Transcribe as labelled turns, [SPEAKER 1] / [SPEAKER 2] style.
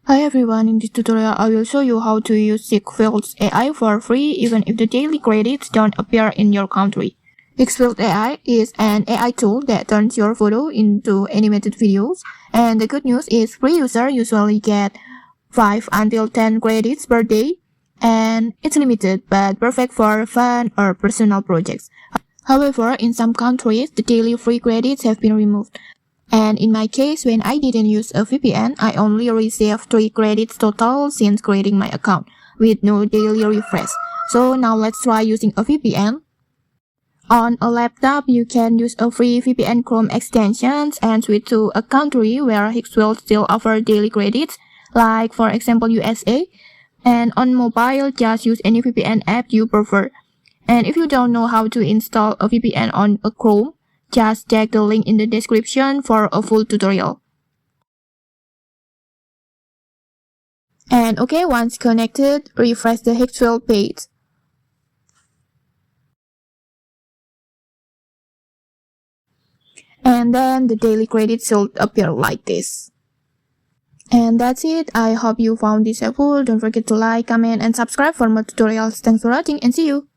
[SPEAKER 1] Hi everyone, in this tutorial I will show you how to use Higgsfield AI for free even if the daily credits don't appear in your country. Higgsfield AI is an AI tool that turns your photo into animated videos, and the good news is free users usually get 5 until 10 credits per day, and it's limited but perfect for fun or personal projects. However, in some countries, the daily free credits have been removed. And in my case, when I didn't use a VPN, I only received 3 credits total since creating my account, with no daily refresh. So now let's try using a VPN. On a laptop, you can use a free VPN Chrome extensions and switch to a country where Higgsfield still offers daily credits, like for example USA. And on mobile, just use any VPN app you prefer. And if you don't know how to install a VPN on a Chrome, just check the link in the description for a full tutorial. And okay, once connected, refresh the Higgsfield page. And then the daily credits should appear like this. And that's it. I hope you found this helpful. Don't forget to like, comment, and subscribe for more tutorials. Thanks for watching and see you.